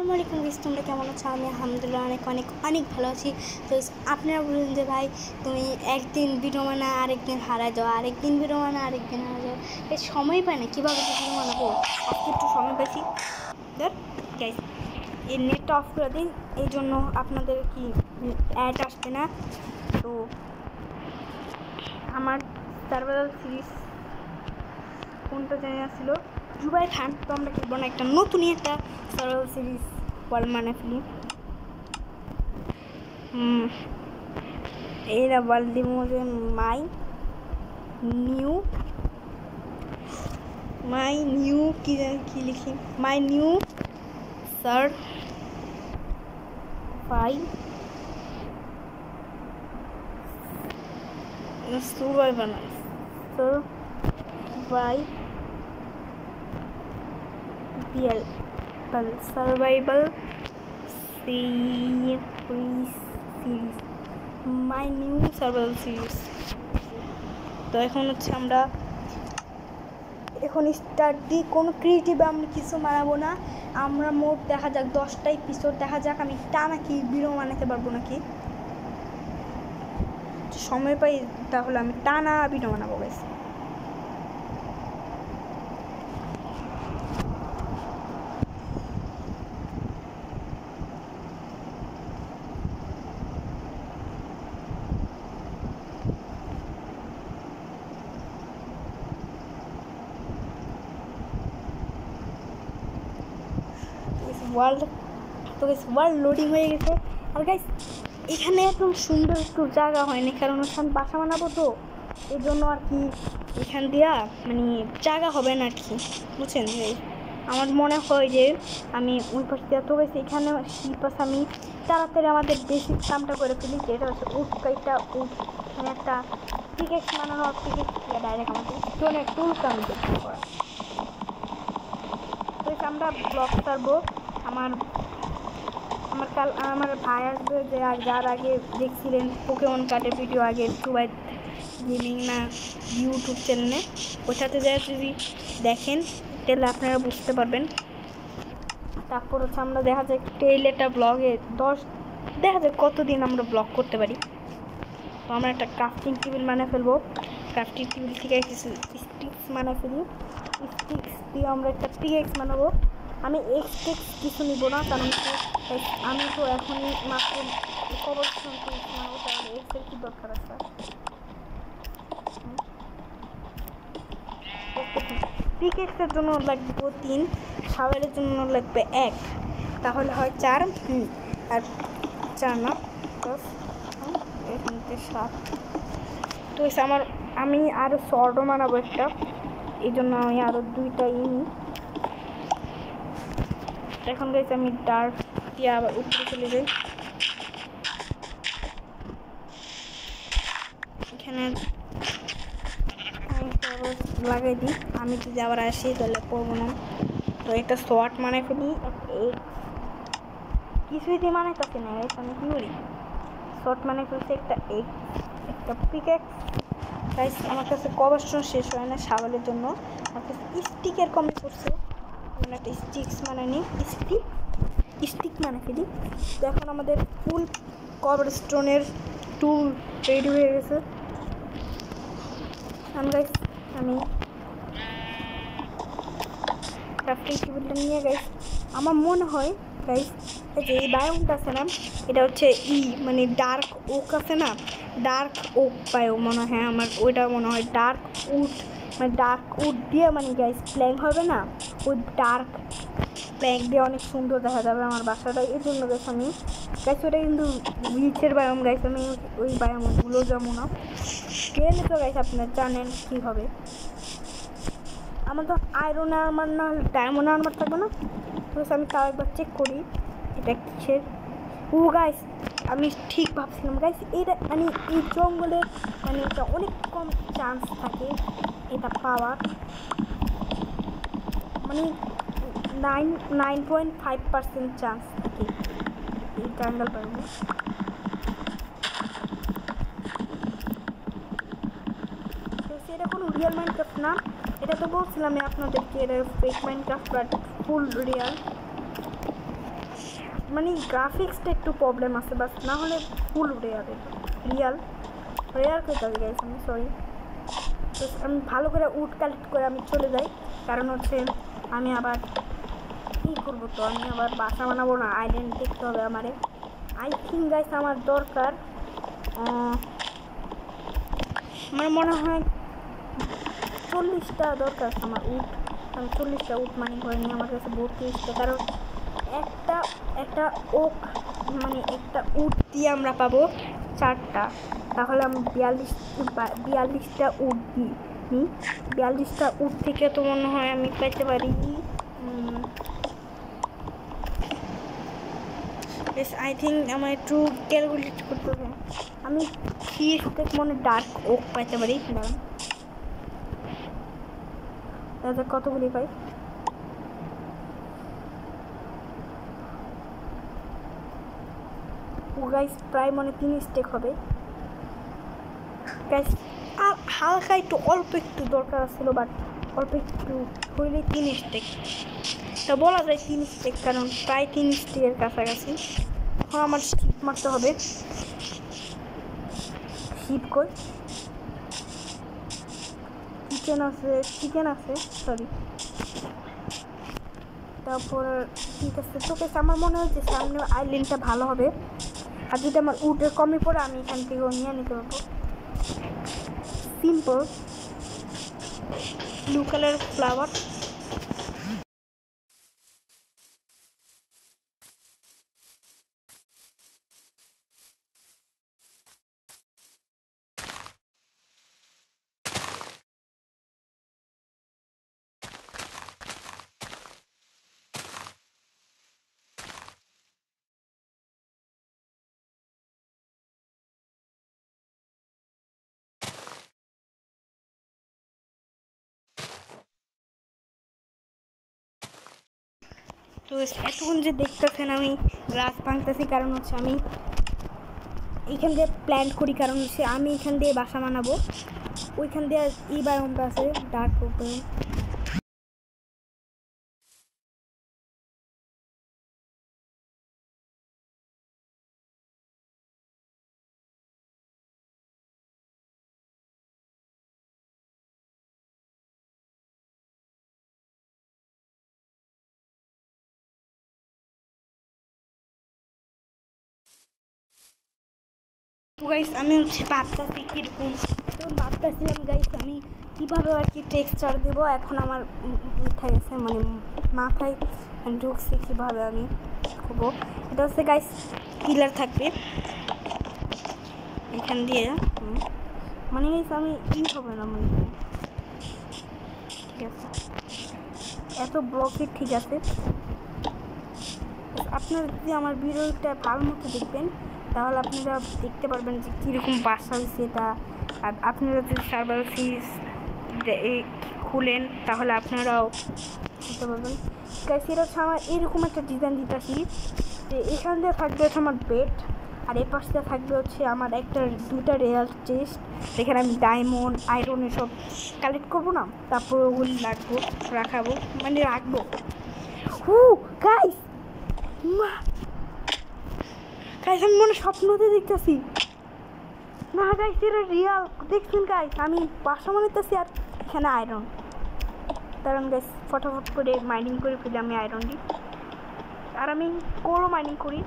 আসসালামু আলাইকুম গাইস, তোমরা কেমন আছো? আমি আলহামদুলিল্লাহ অনেক অনেক অনেক ভালো আছি। তো আপনারা বলুন যে ভাই তুমি একদিন ভিডিও বানা আরেকদিন হারাই যাও, আরেকদিন ভিডিও বানা আরেকদিন হারাই যাও, এই সময় পায় না, কীভাবে ভিডিও বানাবো? আজকে একটু সময় পাইছি ধর গাইস, এই নেটটা অফ করে দিন, এই জন্য আপনাদের কি অ্যাড আসবে না। তো আমার সার্ভাইভাল সিরিজ কোনটা জানি আসছিল জুবাই খান, তো আমরা খেলবো না, একটা নতুনই একটা সার্ভাইভাল সিরিজ ওয়ার্ল্ড মানে ফেলি। এরা ওয়ার্ল্ড মধ্যে মাই নিউ কি জানি কি লিখি, মাই নিউ সার বাই survival survival series, my new survival series. তো এখন হচ্ছে আমরা এখন স্টার্ট দিই, কোনো ক্রিয়েটিভ আমরা কিছু মানাবো না, আমরা মোট দেখা যাক 10টা এপিসোড, দেখা যাক আমি টানা কি ভিডিও বানাতে পারবো নাকি, সময় পাই তাহলে আমি টানা ভিডিও বানাবো গাইস। ওয়ার্ল্ড লোডিং হয়ে গেছে। আর গাইস এখানে এত সুন্দর একটু জায়গা হয়নি, কারণ ওখানে বাসা বানাবো, তো এই জন্য আর কি এখান দিয়া মানে জায়গা হবে না আর কি, বুঝছেন? যে আমার মনে হয় যে আমি ওই পাশ দিয়ে, তো গেছি এখানে শীত পাশে আমি তাড়াতাড়ি আমাদের বেসিক কামটা করে ফেলি, যেটা হচ্ছে উটকাইটা মানে একটা পিকেক্স বানানোর পিকেক্স ডাইরেক্ট আমাদের স্টোনের টুল কাম করা। তো আমরা ব্লগ ছাড়বো, আমার ভাই আসবে, যে যার আগে দেখছিলেন পোকেমন কার্ডের ভিডিও আগে টুবাই গেমিং না ইউটিউব চ্যানেলে, ওইটাতে যা যদি দেখেন তাহলে আপনারা বুঝতে পারবেন। তারপর হচ্ছে আমরা দেখা যায় টেইলেটা ব্লগে দেখা যায় কতদিন আমরা ব্লগ করতে পারি। তো আমরা একটা ক্রাফটিং টেবিল বানিয়ে ফেলবো, ক্রাফটিং টেবিল থেকে কিছু স্টিক্স বানিয়ে ফেলি, স্টিক্স দিয়ে আমরা একটা পিকেক্স বানাবো। আমি এক্সটেক্স কিছু নিব না, কারণ আমি তো এখনই মাত্র কবর বানাবো, তাহলে এক্সের কি দরকার আছে? পিকেক্সের জন্য লাগবে 3, শাওয়ারের জন্য লাগবে 1, তাহলে হয় 4, আর 4 না 10, এখান থেকে 7। তো আমি আরও শর্টও বানাবো একটা, এই জন্য আমি আরও 2টা নিই। এখন গেছে আমি ডার্ক দিয়ে আবার উপরে চলে যাই, এখানে লাগাই দিই। আমি যদি আবার আসি তাহলে করবো না। তো একটা শর্ট মানে ফেলি, কিছুই দিয়ে মানে কাছে না, আমি কী করি শর্ট মানে ফেলছি একটা পিকেক্স। গাইস আমার কাছে কভারস্টোন শেষ হয় না শাওয়ালের জন্য, আমার কাছে স্টিকের কমে পড়ছে, একটা স্টিক্স মানে নিই, স্টিক মানে ফেলি। তো এখন আমাদের ফুল কভারস্টোনের টুল রেডি হয়ে গেছে। আমি ক্রাফটিং টেবিলটা নিয়ে গাইস, আমার মনে হয় গাইস যে এই বায়োমটা আছে না, এটা হচ্ছে মানে ডার্ক ওক আছে না, ডার্ক ওক বায়ো মনে হয়, আমার ওইটা মনে হয় ডার্ক উড, মানে ডার্ক উড দিয়ে মানে গাইস প্ল্যাঙ্ক হবে না, ওই ডার্ক প্ল্যাঙ্ক দিয়ে অনেক সুন্দর দেখা যাবে আমার বাসাটা। এই জন্য গাইস আমি গাইস ওটা কিন্তু রিচের বায়োম গাইস, আমি ওই বায়োমগুলো যাবো না, গেলে তো গাইস আপনারা জানেন কী হবে। আমার তো আয়রন আর্মার না হলে ডায়মন্ড আর্মার থাকবে না, তো আমি তাও একবার চেক করি এটা কিসের। গাইস আমি ঠিক ভাবছিলাম গাইস, এটা মানে এই জঙ্গলে মানে এটা অনেক কম চান্স থাকে এটা পাওয়ার, মানে 9.5% চান্স থাকে এই জাঙ্গল পাওয়ার। এটা কোনো রিয়েল মাইনক্রাফট না, এটা তো বলছিলাম আমি আপনাদেরকে, এটা fake Minecraft but full real. মানে গ্রাফিক্সটা একটু প্রবলেম আছে, বাস না হলে ফুল রেয়ার করতে গাইস আমি সরি। তো আমি ভালো করে উড কালেক্ট করে আমি চলে যাই, কারণ হচ্ছে আমি আবার কী করবো, তো আমি আবার বাসা বানাবো না, আইল্যান্ড দেখতে হবে আমারে। আই থিঙ্ক গাইস আমার দরকার আমার মনে হয় 40টা দরকার আমার উড। আমি 40টা উড মানে করে নিই, আমার কাছে 32টা, কারণ একটা ওক মানে একটা উড দিয়ে আমরা পাবো 4টা, তাহলে আমি 42টা উড দিই। 42টা উড থেকে তো মনে হয় আমি পেতে পারি আই থিঙ্ক আমার একটু ক্যালকুলেট করতে হবে। আমি 3 স্টেক মনে ডার্ক ওক পাইতে পারি, দাদা কতগুলি পাই। ও গাইস প্রায় মনে 3 স্টেক হবে গাইস, আর হালকা একটু অল্প একটু দরকার ছিল, বাট অল্প একটু হইলে 3 স্টেক, তা বলা যায় 3 স্টেক, কারণ প্রায় 3 স্টেকের কাছাকাছি। এখন আমার শিপ মারতে হবে। শিপ কই, চিকেন আছে সরি। তারপর ঠিক আছে, তো কেস আমার মনে হয় যে সামনে আইল্যান্ডটা ভালো হবে, আর যদি আমার উডের কমে পড়ে আমি এখান থেকেও নিয়ে নিতে পারবো। Simple blue colour flower. তো এতক্ষণ যে দেখতেছেন আমি গাছ ভাঙতেছি, কারণ হচ্ছে আমি এইখান দিয়ে প্ল্যান করি, কারণ হচ্ছে আমি এখান দিয়ে বাসা বানাবো। ওইখান দিয়ে বায়োমটা আছে ডার্ক ওপেন। তো গাইস আমি হচ্ছে ভাবতেছি কীরকম, ভাবতেছিলাম গাইস আমি কীভাবে আর কি টেক্সচার দেবো, এখন আমার মাথায় গেছে মানে মাথায় ঢুকছে কীভাবে আমি করবো। এটা হচ্ছে গাইস পিলার থাকবে এখান দিয়ে, মানে গাইস আমি হবে না মানে ঠিক আছে, এত ব্লকের ঠিক আছে। আপনারা যদি আমার ভিডিওটা ভালো মতো দেখবেন তাহলে আপনারা দেখতে পারবেন যে কীরকম বাসা হয়েছে এটা। আর আপনারা যদি সার্ভার ফিস খুলেন তাহলে আপনারাও বুঝতে পারবেন। সেটা হচ্ছে আমার এরকম একটা ডিজাইন দিতেছি যে এখান দিয়ে থাকবে হচ্ছে আমার বেড, আর এর পাশ দিয়ে থাকবে হচ্ছে আমার দুটা রেয়ার চেস্ট, যেখানে আমি ডায়মন্ড আয়রন এসব কালেক্ট করবো না, তারপর ওগুলি রাখাবো। গাইস আমি মনে স্বপ্নতে দেখতেছি না গাইস, এটা রিয়াল দেখছেন গাইস, আমি বাসা বানাইতেছি আর এখানে আয়রন। কারণ গাইস ফটাফট করে মাইনিং করে ফেলি আমি আয়রন দিই, আর আমি কোলও মাইনিং করি,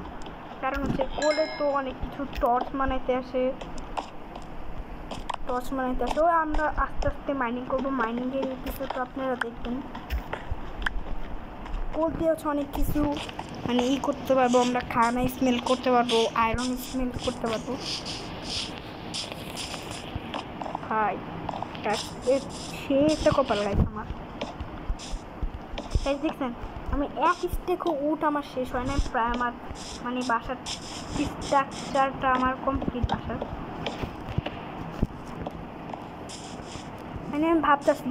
কারণ হচ্ছে কোলে তো অনেক কিছু টর্চ বানাইতে আসে। ও আমরা আস্তে আস্তে মাইনিং করবো, মাইনিংয়ের কিছু তো আপনারা দেখবেন। কোল দিয়ে হচ্ছে অনেক কিছু মানে করতে পারবো, আমরা খানা স্মেল করতে পারবো, আয়রন স্মেল করতে পারবো। হাই সে একটা কপাল গাইছে আমার দেখছেন, আমি এক স্টেকও উড আমার শেষ হয় না, প্রায় আমার মানে বাসার স্ট্রাকচারটা আমার কমপ্লিট বাসার। মানে আমি ভাবতেছি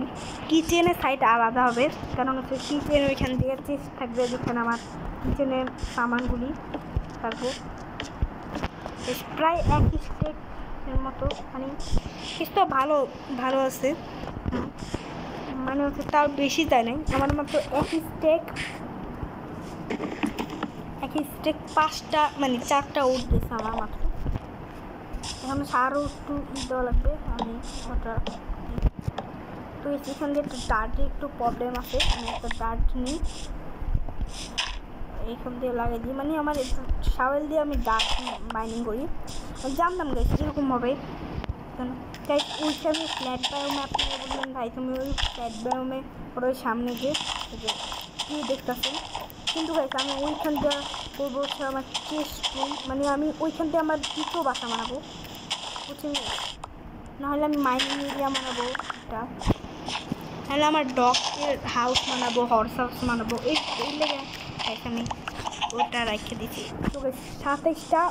কিচেনের সাইড আলাদা হবে, কারণ হচ্ছে কিচেন ওইখান দিয়ে চেস্ট থাকবে, যেখানে আমার কিচেনের সামানগুলি থাকবো। প্রায় এক স্টেকের মতো, মানে কিছুটা ভালো আছে, মানে হচ্ছে তার বেশি তাই নাই, আমার মাত্র এক স্টেক 5টা মানে 4টা উড দিয়েছে আমার মাত্র। এখন আরও একটু দেওয়া লাগবে, আমি ওটা তো এখান দিয়ে একটু ডার্টে একটু প্রবলেম আছে, আমি একটা ডার্ট নিই এইখান দিয়ে লাগিয়ে দিই, মানে আমার একটু শাওয়েল দিয়ে আমি ডার্ট মাইনিং করি। আমি জানতাম গাইস এরকম হবে, গাইস ওইখানে ফ্ল্যাট বায়োমে আপনারা বললেন ভাই তুমি ওই ফ্ল্যাট বায়োমে ওর ওই সামনে যে কি দেখতেছেন, কিন্তু গাইস আমি ওইখান দিয়ে করবো হচ্ছে আমার চেস্ট রুম, মানে আমি ওইখান দিয়ে আমার দ্বিতীয় বাসা বানাবো বুঝছেন, নাহলে আমি মাইনিং এরিয়া বানাবো এটা, তাহলে আমার ডগের হাউস বানাবো, হর্স হাউস বানাবো, এই লেগে আমি ওটা রেখে দিচ্ছি। তো 27টা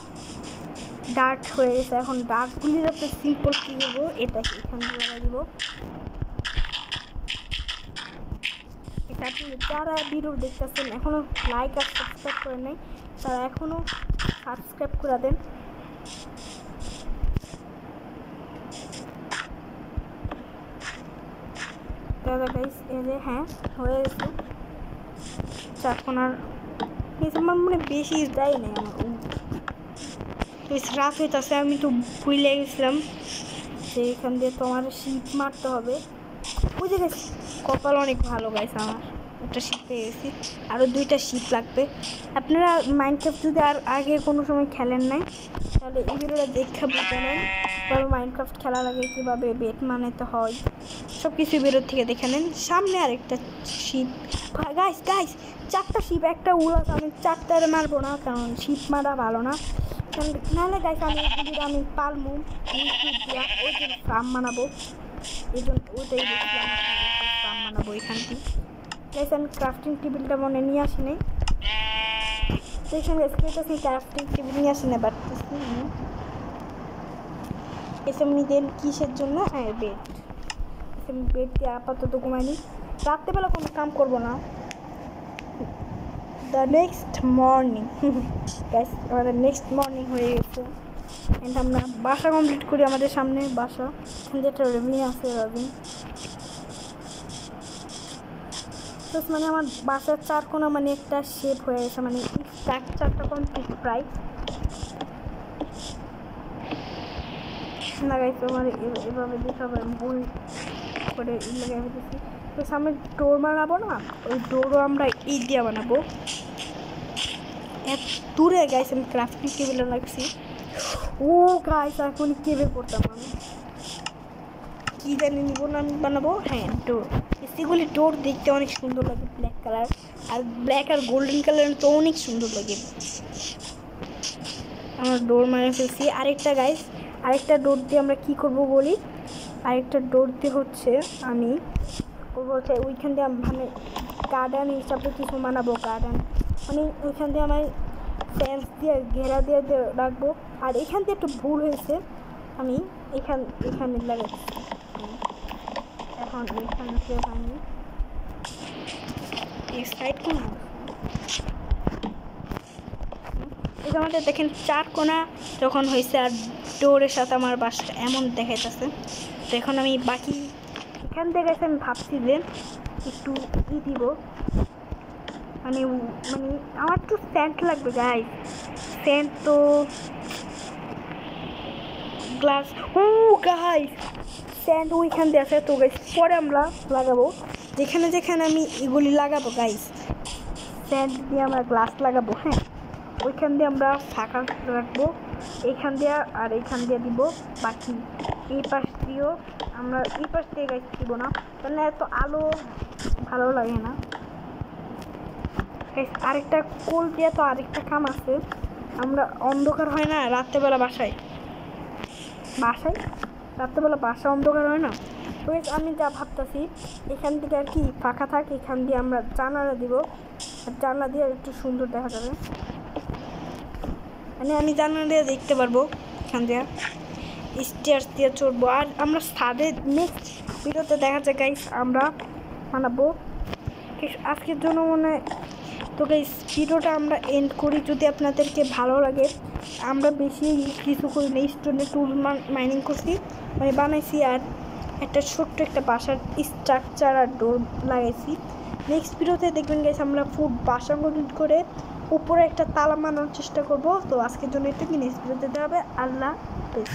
ডার্ট হয়ে গেছে, এখন ডার্টগুলির একটা সিম্পল কী দেবো, এটাকে এখানে লাগাই দিব। এটা আপনি যারা ভিডিও দেখতেছেন এখনও লাইক আর সাবস্ক্রাইব করে নেই, তারা এখনও সাবস্ক্রাইব করে দেন। দাদা গাইস এই যে হ্যাঁ হয়ে গেছে, চারকোনার আমার মনে বেশি দেয় নাই আমার রাত হইতেছে, আমি তো ভুলে গেছিলাম যে এখান দিয়ে তো আমার শীত মারতে হবে, বুঝে গেছি কপাল অনেক ভালো গাইছে আমার, একটা শীত পেয়ে গেছি, আরও 2টা শীত লাগবে। আপনারা মাইনক্রাফট যদি আর আগে কোনো সময় খেলেন নাই তাহলে এই ভিডিওটা দেখে বুঝে নেন কীভাবে মাইনক্রাফট খেলা লাগে, কীভাবে বেট মানাতে হয়, সব কিছু বেরোর থেকে দেখে নেন। সামনে আরেকটা শীত গাইস গাইস 4টা শিপ একটা উড়াতে, আমি 4টারে মারবো না কারণ শীত মারা ভালো না, নাহলে গাইস আমি পালমু দিয়া ওই যে ফার্ম বানাবো, এই জন্য ওইটাই দেখি আমার ফার্ম বানাবো এখানটি। গাইস আমি ক্রাফটিং টেবিলটা মনে নিয়ে আসি নাই, তো এখানে স্কেটাসি ক্রাফটিং টেবিল নিয়ে আসি না, পারতেছি এসব নিতেন কিসের জন্য, হ্যাঁ বেড, আমি বেড দিয়ে আপাতত ঘুমাইনি, রাত্রেবেলা কোনো কাম করবো না। দ্য নেক্সট মর্নিং গাইস আমাদের নেক্সট মর্নিং হয়ে গেছে, এন্ড আমরা বাসা কমপ্লিট করি, আমাদের সামনে বাসা, এখান থেকে একটা রেভিনিউ আছে রবিন, তো মানে আমার বাসার 4 কোণা মানে একটা শেপ হয়ে গেছে, মানে স্ট্রাকচারটা কমপ্লিট প্রায় না গাইছে আমার এভাবে দেখাবে বই করে লাগাই ফেলেছি। তো সামনে ডোর বানাবো না, ওই ডোরও আমরা এই দিয়ে বানাবো, এত দূরে গাইছে আমি ক্রাফটিং টেবিলে রাখছি। ও গাইস এখন কেবে করতাম আমি কী জানি নিব না, আমি বানাবো হ্যাঁ ডোর, সেগুলি ডোর দেখতে অনেক সুন্দর লাগে, ব্ল্যাক কালার আর ব্ল্যাক আর গোল্ডেন কালার তো অনেক সুন্দর লাগে, আমার ডোর মানে ফেলছি। আরেকটা গাইস আরেকটা ডোর দিয়ে আমরা কী করবো বলি, আরেকটা ডোর দিয়ে হচ্ছে আমি করবো হচ্ছে ওইখান দিয়ে মানে গার্ডেন হিসাবে কিছু বানাবো, গার্ডেন মানে ওইখান দিয়ে আমি ফ্যান্স দিয়ে ঘেরা দিয়ে রাখবো, আর এখান দিয়ে একটু ভুল হয়েছে, আমি এখানে লাগাচ্ছি, এখন এখান থেকে আমি এই সাইড কোন এটা আমাদের দেখেন 4 কোণা যখন হয়েছে, আর ডোরের সাথে আমার বাসটা এমন দেখাইতেছে। তো এখন আমি বাকি এখান থেকে আমি ভাবছি যে একটু দিব, মানে আমার একটু স্যান্ড লাগবে গাইস, স্যান্ড তো গ্লাস ও গাইস স্যান্ড ওইখান দিয়ে আছে, তো গাইস পরে আমরা লাগাবো, যেখানে যেখানে আমি এগুলি লাগাবো গাইস স্যান্ড দিয়ে আমরা গ্লাস লাগাবো, হ্যাঁ ওইখান দিয়ে আমরা ফাঁকা রাখবো, এইখান দিয়ে আর এইখান দিয়ে দিব, বাকি এই পাশ দিয়েও আমরা এই পাশ দিয়ে গাছ দিব না, তাহলে এত আলো ভালো লাগে না। আরেকটা কোল দিয়ে তো আরেকটা কাম আছে, আমরা অন্ধকার হয় না রাত্রেবেলা বাসায় রাত্রেবেলা বাসা অন্ধকার হয় না, তো আমি যা ভাবতেছি এখান থেকে আর কি ফাঁকা থাক, এখান দিয়ে আমরা জানালা দিব, আর জানলা দিয়ে একটু সুন্দর দেখা যাবে, মানে আমি জানলা দিয়ে দেখতে পারবো, এখান দিয়ে স্টেয়ার্স দিয়ে চড়বো, আর আমরা ছাদে নেক্সট ভিডিওতে দেখা যায় গাইস আমরা বানাবো। আজকের জন্য মনে হয় তো গাইস ভিডিওটা আমরা এন্ড করি, যদি আপনাদেরকে ভালো লাগে, আমরা বেশি কিছু করি না, স্টোনে টুল মাইনিং করছি মানে বানাইছি, আর একটা ছোট্ট একটা বাসার স্ট্রাকচার আর ডোর লাগাইছি। নেক্সট ভিডিওতে দেখবেন গাইস আমরা ফুড বাসা কমপ্লিট করে উপরে একটা তালা মারানোর চেষ্টা করব। তো আজকের জন্য একটু নেক্সট ভিডিওতে দিতে হবে। আল্লাহ হাফেজ।